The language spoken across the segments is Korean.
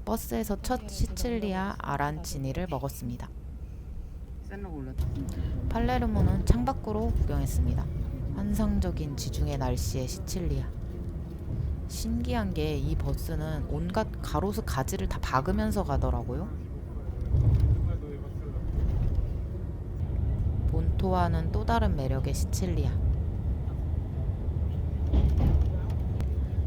버스에서 첫 시칠리아 아란치니를 먹었습니다. 팔레르모는 창밖으로 구경했습니다. 환상적인 지중해 날씨의 시칠리아. 신기한 게 이 버스는 온갖 가로수 가지를 다 박으면서 가더라고요. 본토와는 또 다른 매력의 시칠리아.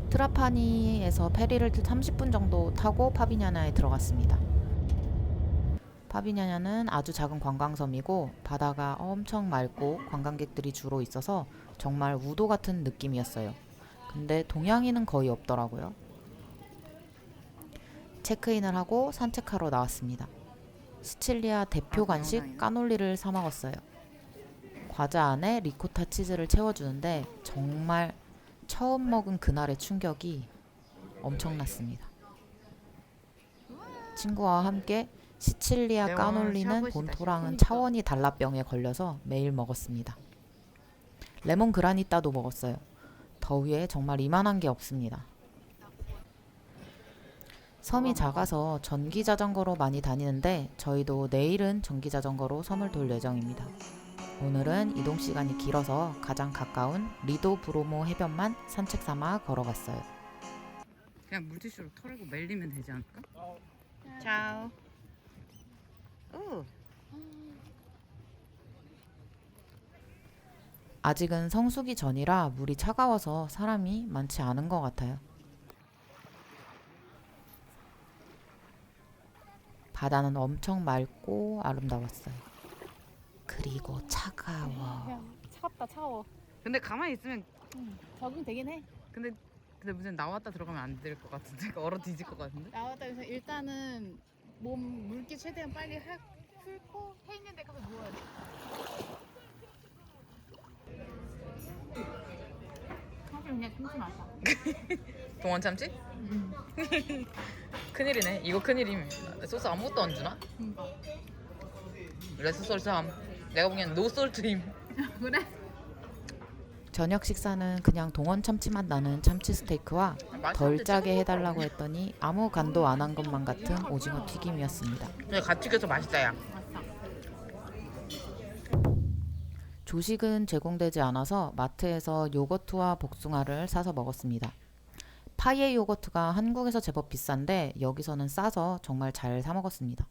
트라파니에서 페리를 30분 정도 타고 파비냐냐에 들어갔습니다. 파비냐냐는 아주 작은 관광섬이고 바다가 엄청 맑고 관광객들이 주로 있어서 정말 우도 같은 느낌이었어요. 근데 동양인은 거의 없더라고요. 체크인을 하고 산책하러 나왔습니다. 시칠리아 대표 간식 까놀리를 사 먹었어요. 과자 안에 리코타 치즈를 채워주는데 정말 처음 먹은 그날의 충격이 엄청났습니다. 친구와 함께 시칠리아 까놀리는 본토랑은 차원이 달라 병에 걸려서 매일 먹었습니다. 레몬 그라니따도 먹었어요. 더위에 정말 이만한 게 없습니다. 섬이 작아서 전기 자전거로 많이 다니는데 저희도 내일은 전기 자전거로 섬을 돌 예정입니다. 오늘은 이동 시간이 길어서 가장 가까운 리도 브로모 해변만 산책 삼아 걸어갔어요. 그냥 물티슈로 털고 말리면 되지 않을까? 차오. 오. 아직은 성수기 전이라 물이 차가워서 사람이 많지 않은 것 같아요. 바다는 엄청 맑고 아름다웠어요. 그리고 차가워. 차갑다 차가워. 근데 가만히 있으면 적응되긴 해. 근데 무슨 나왔다 들어가면 안 될 것 같은데 얼어 뒤질 것 같은데? 나왔다 해서 일단은 몸 물기 최대한 빨리 풀고 해 있는 데 가서 누워야 돼. 사실 그냥 참치 마셔. 동원 참치? 큰일이네. 이거 큰일입니다. 소스 아무것도 안 주나? 그러니까. 레스 솔트함. 내가 보기엔 노 솔트임. 그래? 저녁 식사는 그냥 동원 참치맛 나는 참치 스테이크와 덜 짜게 해달라고 했더니 아무 간도 안 한 것만 같은 오징어 튀김이었습니다. 근데 같이 껴서 맛있다 야. 맛있다. 조식은 제공되지 않아서 마트에서 요거트와 복숭아를 사서 먹었습니다. 파이의 요거트가 한국에서 제법 비싼데 여기서는 싸서 정말 잘 사 먹었습니다.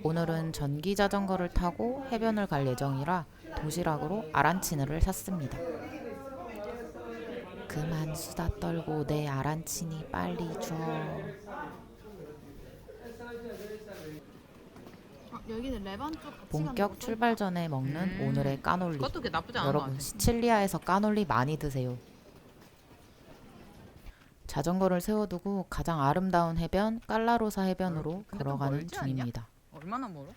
오늘은 전기 자전거를 타고 해변을 갈 예정이라 도시락으로 아란치니를 샀습니다. 그만 수다 떨고 내 아란치니 빨리 줘. 여기는 레반 쪽 같이 본격 출발 전에 먹는 오늘의 까놀리. 그것도 그렇게 나쁘지 않은 것 여러분 같아. 시칠리아에서 까놀리 많이 드세요. 자전거를 세워두고 가장 아름다운 해변 깔라로사 해변으로 근데 좀 걸어가는 멀지 않냐? 중입니다. 얼마나 멀어?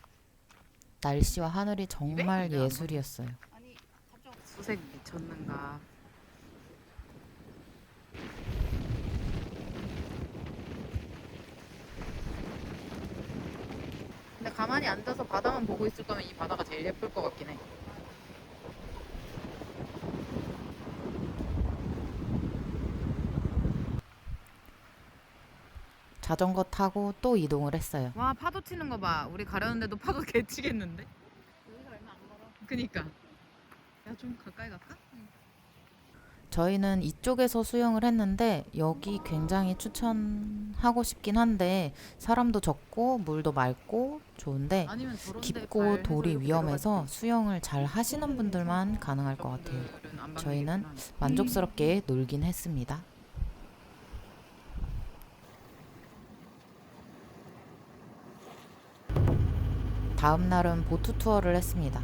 날씨와 하늘이 정말 200? 예술이었어요. 아니 갑자기 수색 미쳤는가. 근데 가만히 앉아서 바다만 보고 있을 거면 이 바다가 제일 예쁠 것 같긴 해. 자전거 타고 또 이동을 했어요. 와 파도 치는 거 봐. 우리 가려는데도 파도 개치겠는데? 여기서 얼마 안 걸어. 그니까. 야 좀 가까이 갈까? 저희는 이쪽에서 수영을 했는데 여기 굉장히 추천하고 싶긴 한데 사람도 적고 물도 맑고 좋은데 아니면 저런 데 깊고 발 돌이 해서 위험해서 내려가지. 수영을 잘 하시는 분들만 가능할 것 같아요. 저분들은 안 저희는 방문이구나. 만족스럽게 놀긴 했습니다. 다음 날은 보트 투어를 했습니다.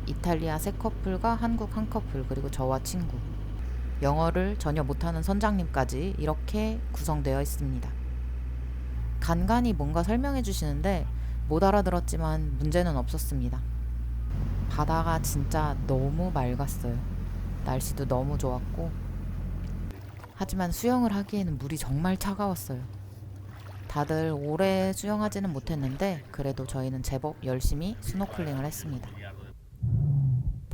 이탈리아 세 커플과 한국 한 커플 그리고 저와 친구. 영어를 전혀 못하는 선장님까지 이렇게 구성되어 있습니다. 간간히 뭔가 설명해 주시는데 못 알아들었지만 문제는 없었습니다. 바다가 진짜 너무 맑았어요. 날씨도 너무 좋았고 하지만 수영을 하기에는 물이 정말 차가웠어요. 다들 오래 수영하지는 못했는데 그래도 저희는 제법 열심히 스노클링을 했습니다.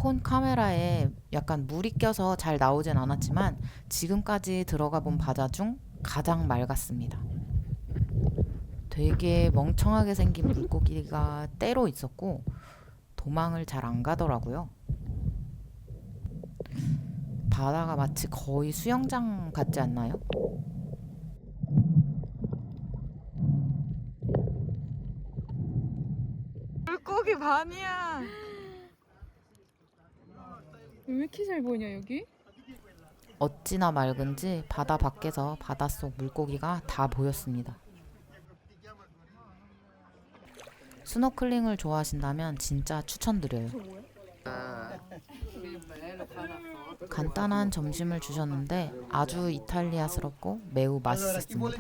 폰 카메라에 약간 물이 껴서 잘 나오진 않았지만 지금까지 들어가 본 바다 중 가장 맑았습니다. 되게 멍청하게 생긴 물고기가 때로 있었고 도망을 잘 안 가더라고요. 바다가 마치 거의 수영장 같지 않나요? 물고기 반이야. 왜 이렇게 잘 보이냐 여기? 어찌나 맑은지 바다 밖에서 바닷속 물고기가 다 보였습니다. 스노클링을 좋아하신다면 진짜 추천드려요. 간단한 점심을 주셨는데 아주 이탈리아스럽고 매우 맛있었습니다.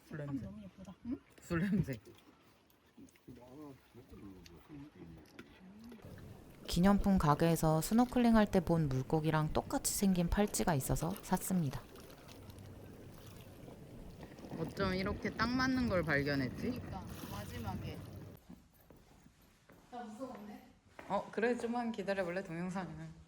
술 냄새. 술 냄새. 기념품 가게에서 스노클링 할 때 본 물고기랑 똑같이 생긴 팔찌가 있어서 샀습니다. 어쩜 이렇게 딱 맞는 걸 발견했지? 그러니까 마지막에. 그래 좀만 기다려볼래 동영상은.